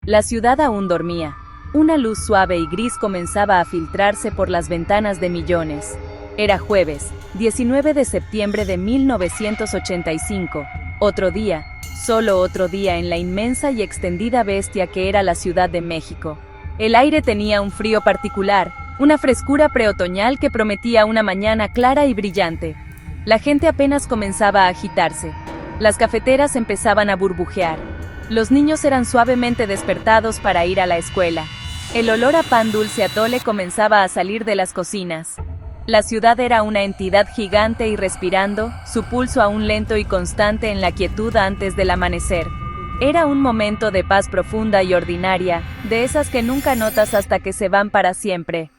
La ciudad aún dormía. Una luz suave y gris comenzaba a filtrarse por las ventanas de millones. Era jueves, 19 de septiembre de 1985. Otro día, solo otro día en la inmensa y extendida bestia que era la Ciudad de México. El aire tenía un frío particular, una frescura preotoñal que prometía una mañana clara y brillante. La gente apenas comenzaba a agitarse. Las cafeteras empezaban a burbujear. Los niños eran suavemente despertados para ir a la escuela. El olor a pan dulce atole comenzaba a salir de las cocinas. La ciudad era una entidad gigante y respirando, su pulso aún lento y constante en la quietud antes del amanecer. Era un momento de paz profunda y ordinaria, de esas que nunca notas hasta que se van para siempre.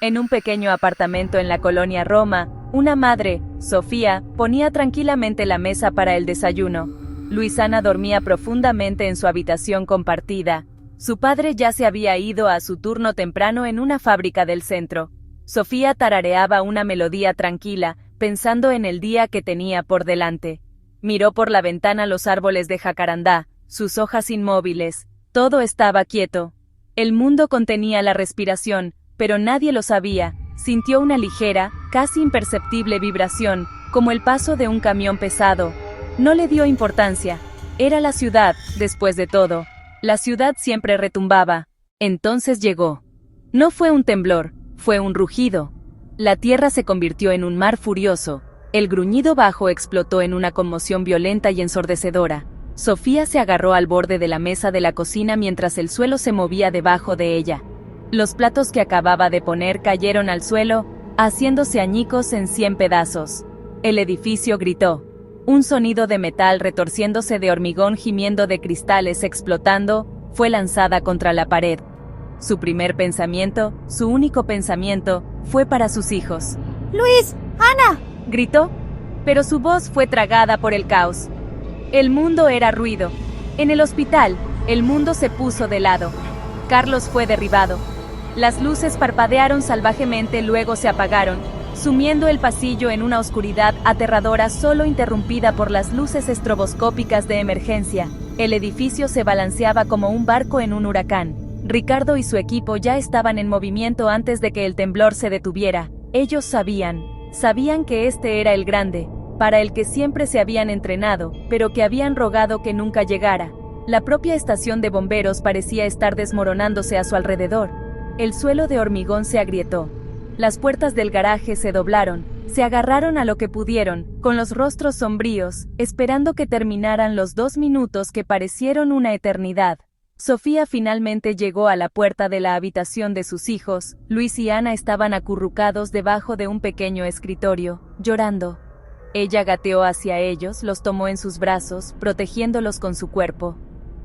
En un pequeño apartamento en la colonia Roma, una madre, Sofía, ponía tranquilamente la mesa para el desayuno. Luisana dormía profundamente en su habitación compartida. Su padre ya se había ido a su turno temprano en una fábrica del centro. Sofía tarareaba una melodía tranquila, pensando en el día que tenía por delante. Miró por la ventana los árboles de jacarandá, sus hojas inmóviles. Todo estaba quieto. El mundo contenía la respiración, pero nadie lo sabía. Sintió una ligera, casi imperceptible vibración, como el paso de un camión pesado. No le dio importancia. Era la ciudad, después de todo. La ciudad siempre retumbaba. Entonces llegó. No fue un temblor, fue un rugido. La tierra se convirtió en un mar furioso. El gruñido bajo explotó en una conmoción violenta y ensordecedora. Sofía se agarró al borde de la mesa de la cocina mientras el suelo se movía debajo de ella. Los platos que acababa de poner cayeron al suelo, haciéndose añicos en 100 pedazos. El edificio gritó. Un sonido de metal retorciéndose de hormigón gimiendo de cristales explotando, fue lanzada contra la pared. Su primer pensamiento, su único pensamiento, fue para sus hijos. ¡Luis! ¡Ana! Gritó, pero su voz fue tragada por el caos. El mundo era ruido. En el hospital, el mundo se puso de lado. Carlos fue derribado. Las luces parpadearon salvajemente, luego se apagaron, sumiendo el pasillo en una oscuridad aterradora solo interrumpida por las luces estroboscópicas de emergencia. El edificio se balanceaba como un barco en un huracán. Ricardo y su equipo ya estaban en movimiento antes de que el temblor se detuviera. Ellos sabían que este era el grande, para el que siempre se habían entrenado, pero que habían rogado que nunca llegara. La propia estación de bomberos parecía estar desmoronándose a su alrededor. El suelo de hormigón se agrietó. Las puertas del garaje se doblaron, se agarraron a lo que pudieron, con los rostros sombríos, esperando que terminaran los 2 minutos que parecieron una eternidad. Sofía finalmente llegó a la puerta de la habitación de sus hijos. Luis y Ana estaban acurrucados debajo de un pequeño escritorio, llorando. Ella gateó hacia ellos, los tomó en sus brazos, protegiéndolos con su cuerpo.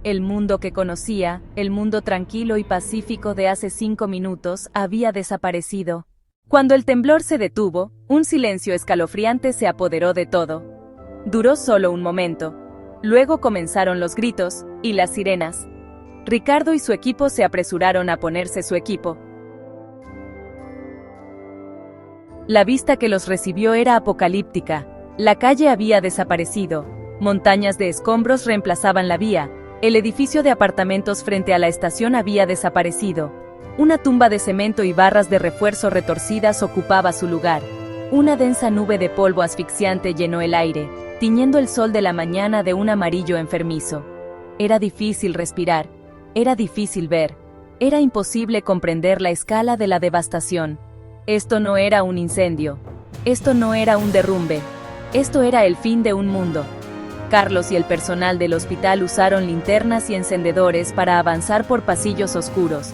El mundo que conocía, el mundo tranquilo y pacífico de hace 5 minutos, había desaparecido. Cuando el temblor se detuvo, un silencio escalofriante se apoderó de todo. Duró solo un momento. Luego comenzaron los gritos y las sirenas. Ricardo y su equipo se apresuraron a ponerse su equipo. La vista que los recibió era apocalíptica. La calle había desaparecido. Montañas de escombros reemplazaban la vía. El edificio de apartamentos frente a la estación había desaparecido. Una tumba de cemento y barras de refuerzo retorcidas ocupaba su lugar. Una densa nube de polvo asfixiante llenó el aire, tiñendo el sol de la mañana de un amarillo enfermizo. Era difícil respirar, era difícil ver, era imposible comprender la escala de la devastación. Esto no era un incendio, esto no era un derrumbe, esto era el fin de un mundo. Carlos y el personal del hospital usaron linternas y encendedores para avanzar por pasillos oscuros.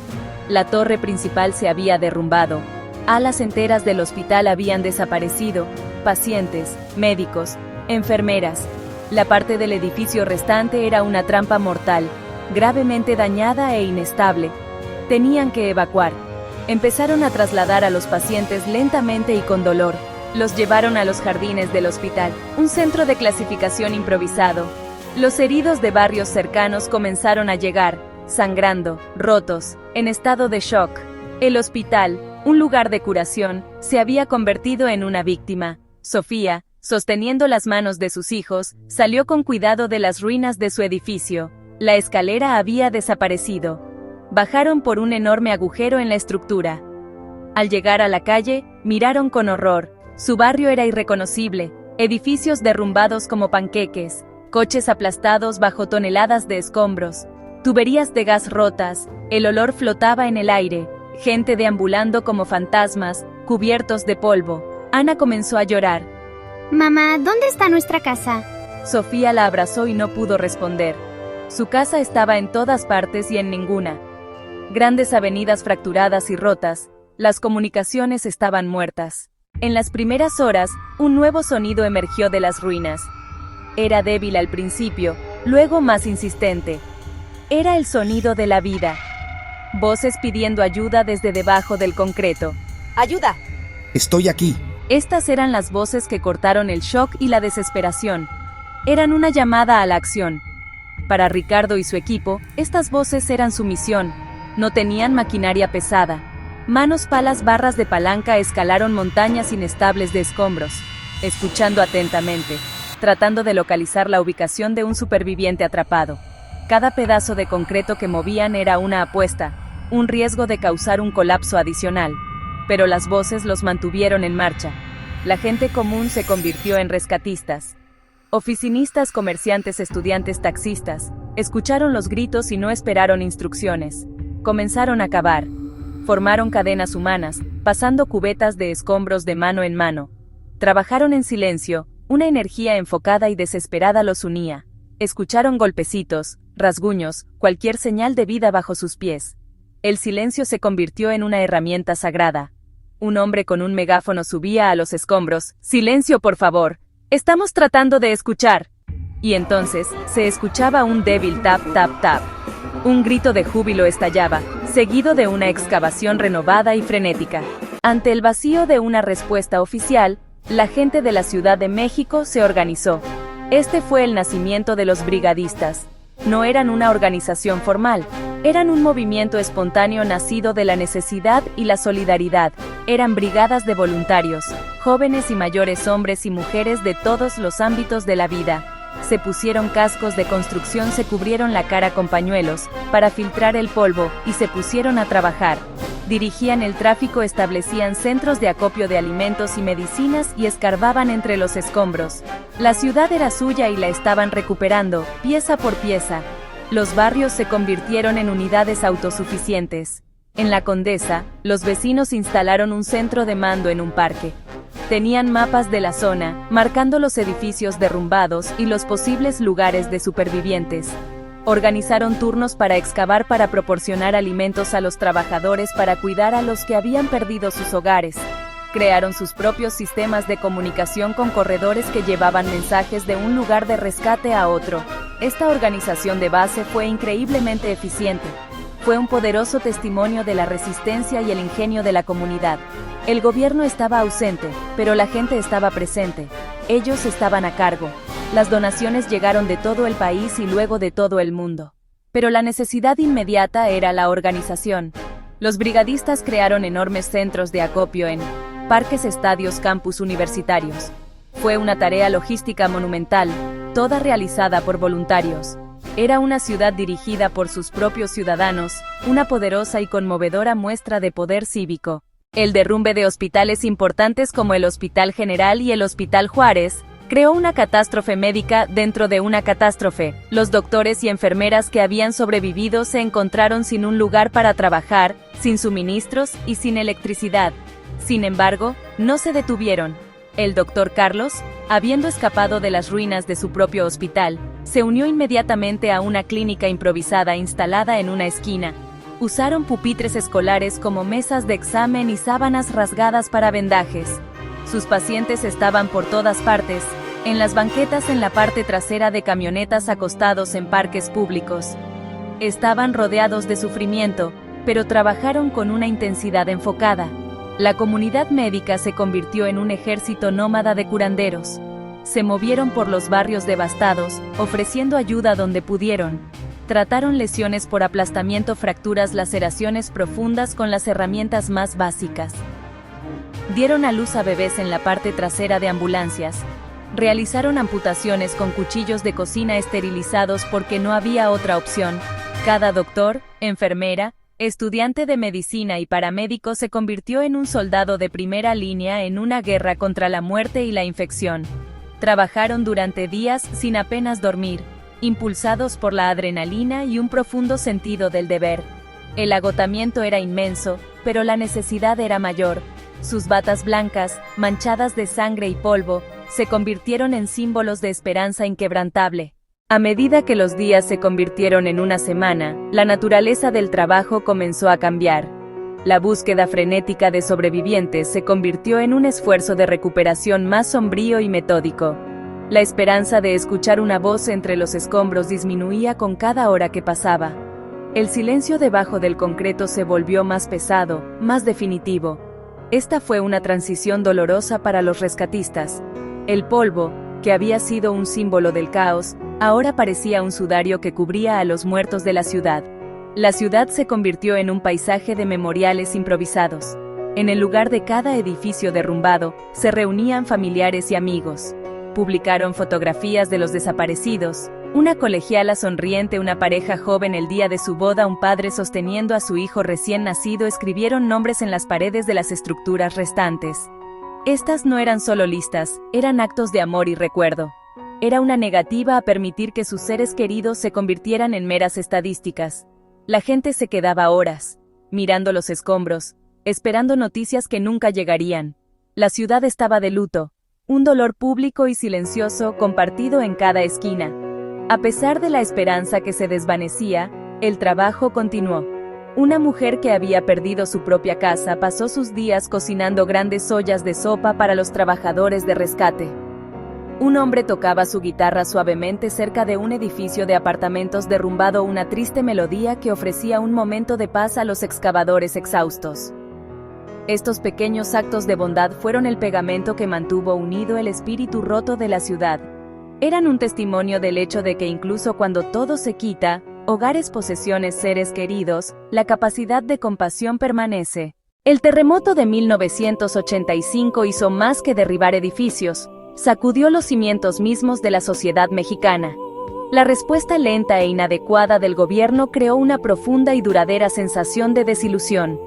La torre principal se había derrumbado. Alas enteras del hospital habían desaparecido. Pacientes, médicos, enfermeras. La parte del edificio restante era una trampa mortal, gravemente dañada e inestable. Tenían que evacuar. Empezaron a trasladar a los pacientes lentamente y con dolor. Los llevaron a los jardines del hospital, un centro de clasificación improvisado. Los heridos de barrios cercanos comenzaron a llegar, sangrando, rotos, en estado de shock. El hospital, un lugar de curación, se había convertido en una víctima. Sofía, sosteniendo las manos de sus hijos, salió con cuidado de las ruinas de su edificio. La escalera había desaparecido. Bajaron por un enorme agujero en la estructura. Al llegar a la calle, miraron con horror. Su barrio era irreconocible, edificios derrumbados como panqueques, coches aplastados bajo toneladas de escombros, tuberías de gas rotas, el olor flotaba en el aire, gente deambulando como fantasmas, cubiertos de polvo. Ana comenzó a llorar. Mamá, ¿dónde está nuestra casa? Sofía la abrazó y no pudo responder. Su casa estaba en todas partes y en ninguna. Grandes avenidas fracturadas y rotas, las comunicaciones estaban muertas. En las primeras horas, un nuevo sonido emergió de las ruinas. Era débil al principio, luego más insistente. Era el sonido de la vida. Voces pidiendo ayuda desde debajo del concreto. ¡Ayuda! Estoy aquí. Estas eran las voces que cortaron el shock y la desesperación. Eran una llamada a la acción. Para Ricardo y su equipo, estas voces eran su misión. No tenían maquinaria pesada. Manos, palas, barras de palanca escalaron montañas inestables de escombros, escuchando atentamente, tratando de localizar la ubicación de un superviviente atrapado. Cada pedazo de concreto que movían era una apuesta, un riesgo de causar un colapso adicional. Pero las voces los mantuvieron en marcha. La gente común se convirtió en rescatistas. Oficinistas, comerciantes, estudiantes, taxistas, escucharon los gritos y no esperaron instrucciones. Comenzaron a cavar. Formaron cadenas humanas, pasando cubetas de escombros de mano en mano. Trabajaron en silencio, una energía enfocada y desesperada los unía. Escucharon golpecitos, rasguños, cualquier señal de vida bajo sus pies. El silencio se convirtió en una herramienta sagrada. Un hombre con un megáfono subía a los escombros. ¡Silencio, por favor! ¡Estamos tratando de escuchar! Y entonces, se escuchaba un débil tap, tap, tap. Un grito de júbilo estallaba, seguido de una excavación renovada y frenética. Ante el vacío de una respuesta oficial, la gente de la Ciudad de México se organizó. Este fue el nacimiento de los brigadistas. No eran una organización formal, eran un movimiento espontáneo nacido de la necesidad y la solidaridad. Eran brigadas de voluntarios, jóvenes y mayores, hombres y mujeres de todos los ámbitos de la vida. Se pusieron cascos de construcción, se cubrieron la cara con pañuelos para filtrar el polvo y se pusieron a trabajar. Dirigían el tráfico, establecían centros de acopio de alimentos y medicinas y escarbaban entre los escombros. La ciudad era suya y la estaban recuperando, pieza por pieza. Los barrios se convirtieron en unidades autosuficientes. En la Condesa, los vecinos instalaron un centro de mando en un parque. Tenían mapas de la zona, marcando los edificios derrumbados y los posibles lugares de supervivientes. Organizaron turnos para excavar, para proporcionar alimentos a los trabajadores, para cuidar a los que habían perdido sus hogares. Crearon sus propios sistemas de comunicación con corredores que llevaban mensajes de un lugar de rescate a otro. Esta organización de base fue increíblemente eficiente. Fue un poderoso testimonio de la resistencia y el ingenio de la comunidad. El gobierno estaba ausente, pero la gente estaba presente. Ellos estaban a cargo. Las donaciones llegaron de todo el país y luego de todo el mundo. Pero la necesidad inmediata era la organización. Los brigadistas crearon enormes centros de acopio en parques, estadios, campus universitarios. Fue una tarea logística monumental, toda realizada por voluntarios. Era una ciudad dirigida por sus propios ciudadanos, una poderosa y conmovedora muestra de poder cívico. El derrumbe de hospitales importantes como el Hospital General y el Hospital Juárez creó una catástrofe médica dentro de una catástrofe. Los doctores y enfermeras que habían sobrevivido se encontraron sin un lugar para trabajar, sin suministros y sin electricidad. Sin embargo, no se detuvieron. El doctor Carlos, habiendo escapado de las ruinas de su propio hospital, se unió inmediatamente a una clínica improvisada instalada en una esquina. Usaron pupitres escolares como mesas de examen y sábanas rasgadas para vendajes. Sus pacientes estaban por todas partes, en las banquetas, en la parte trasera de camionetas, acostados en parques públicos. Estaban rodeados de sufrimiento, pero trabajaron con una intensidad enfocada. La comunidad médica se convirtió en un ejército nómada de curanderos. Se movieron por los barrios devastados, ofreciendo ayuda donde pudieron. Trataron lesiones por aplastamiento, fracturas, laceraciones profundas con las herramientas más básicas. Dieron a luz a bebés en la parte trasera de ambulancias. Realizaron amputaciones con cuchillos de cocina esterilizados porque no había otra opción. Cada doctor, enfermera, estudiante de medicina y paramédico se convirtió en un soldado de primera línea en una guerra contra la muerte y la infección. Trabajaron durante días sin apenas dormir, impulsados por la adrenalina y un profundo sentido del deber. El agotamiento era inmenso, pero la necesidad era mayor. Sus batas blancas, manchadas de sangre y polvo, se convirtieron en símbolos de esperanza inquebrantable. A medida que los días se convirtieron en una semana, la naturaleza del trabajo comenzó a cambiar. La búsqueda frenética de sobrevivientes se convirtió en un esfuerzo de recuperación más sombrío y metódico. La esperanza de escuchar una voz entre los escombros disminuía con cada hora que pasaba. El silencio debajo del concreto se volvió más pesado, más definitivo. Esta fue una transición dolorosa para los rescatistas. El polvo, que había sido un símbolo del caos, ahora parecía un sudario que cubría a los muertos de la ciudad. La ciudad se convirtió en un paisaje de memoriales improvisados. En el lugar de cada edificio derrumbado, se reunían familiares y amigos. Publicaron fotografías de los desaparecidos, una colegiala sonriente, una pareja joven el día de su boda, un padre sosteniendo a su hijo recién nacido, escribieron nombres en las paredes de las estructuras restantes. Estas no eran solo listas, eran actos de amor y recuerdo. Era una negativa a permitir que sus seres queridos se convirtieran en meras estadísticas. La gente se quedaba horas, mirando los escombros, esperando noticias que nunca llegarían. La ciudad estaba de luto, un dolor público y silencioso compartido en cada esquina. A pesar de la esperanza que se desvanecía, el trabajo continuó. Una mujer que había perdido su propia casa pasó sus días cocinando grandes ollas de sopa para los trabajadores de rescate. Un hombre tocaba su guitarra suavemente cerca de un edificio de apartamentos derrumbado, una triste melodía que ofrecía un momento de paz a los excavadores exhaustos. Estos pequeños actos de bondad fueron el pegamento que mantuvo unido el espíritu roto de la ciudad. Eran un testimonio del hecho de que incluso cuando todo se quita, hogares, posesiones, seres queridos, la capacidad de compasión permanece. El terremoto de 1985 hizo más que derribar edificios, sacudió los cimientos mismos de la sociedad mexicana. La respuesta lenta e inadecuada del gobierno creó una profunda y duradera sensación de desilusión.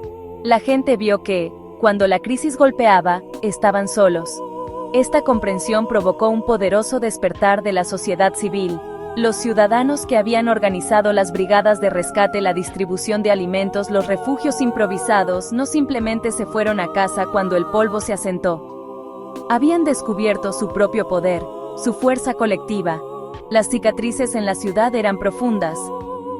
La gente vio que, cuando la crisis golpeaba, estaban solos. Esta comprensión provocó un poderoso despertar de la sociedad civil. Los ciudadanos que habían organizado las brigadas de rescate, la distribución de alimentos, los refugios improvisados, no simplemente se fueron a casa cuando el polvo se asentó. Habían descubierto su propio poder, su fuerza colectiva. Las cicatrices en la ciudad eran profundas.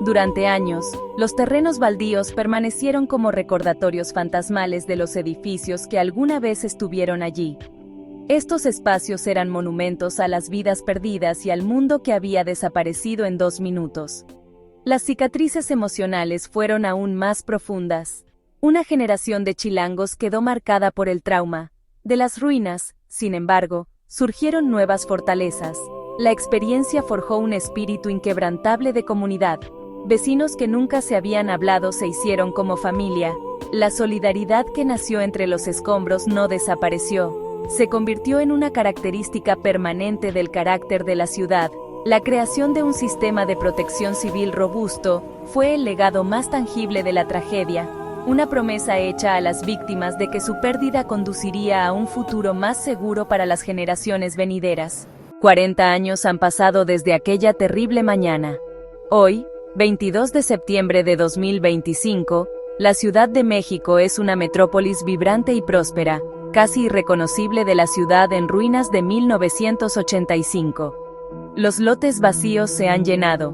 Durante años, los terrenos baldíos permanecieron como recordatorios fantasmales de los edificios que alguna vez estuvieron allí. Estos espacios eran monumentos a las vidas perdidas y al mundo que había desaparecido en 2 minutos. Las cicatrices emocionales fueron aún más profundas. Una generación de chilangos quedó marcada por el trauma. De las ruinas, sin embargo, surgieron nuevas fortalezas. La experiencia forjó un espíritu inquebrantable de comunidad. Vecinos que nunca se habían hablado se hicieron como familia. La solidaridad que nació entre los escombros no desapareció. Se convirtió en una característica permanente del carácter de la ciudad. La creación de un sistema de protección civil robusto fue el legado más tangible de la tragedia, una promesa hecha a las víctimas de que su pérdida conduciría a un futuro más seguro para las generaciones venideras. 40 años han pasado desde aquella terrible mañana. Hoy, 22 de septiembre de 2025, la Ciudad de México es una metrópolis vibrante y próspera, casi irreconocible de la ciudad en ruinas de 1985. Los lotes vacíos se han llenado.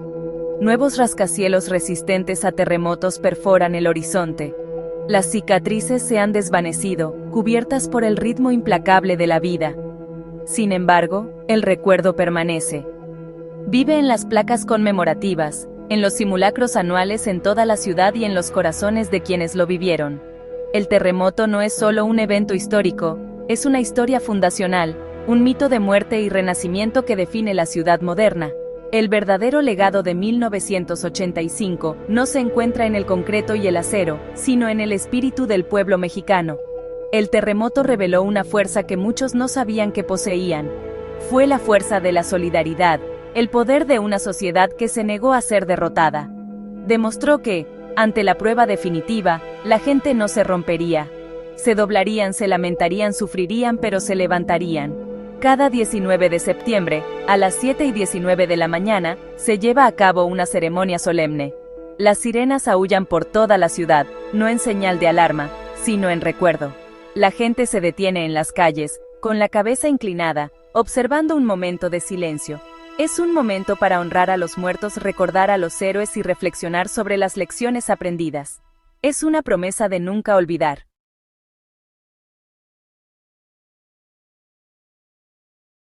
Nuevos rascacielos resistentes a terremotos perforan el horizonte. Las cicatrices se han desvanecido, cubiertas por el ritmo implacable de la vida. Sin embargo, el recuerdo permanece. Vive en las placas conmemorativas, en los simulacros anuales en toda la ciudad y en los corazones de quienes lo vivieron. El terremoto no es solo un evento histórico, es una historia fundacional, un mito de muerte y renacimiento que define la ciudad moderna. El verdadero legado de 1985 no se encuentra en el concreto y el acero, sino en el espíritu del pueblo mexicano. El terremoto reveló una fuerza que muchos no sabían que poseían. Fue la fuerza de la solidaridad, el poder de una sociedad que se negó a ser derrotada. Demostró que, ante la prueba definitiva, la gente no se rompería. Se doblarían, se lamentarían, sufrirían, pero se levantarían. Cada 19 de septiembre, a las 7:19 de la mañana, se lleva a cabo una ceremonia solemne. Las sirenas aúllan por toda la ciudad, no en señal de alarma, sino en recuerdo. La gente se detiene en las calles, con la cabeza inclinada, observando un momento de silencio. Es un momento para honrar a los muertos, recordar a los héroes y reflexionar sobre las lecciones aprendidas. Es una promesa de nunca olvidar.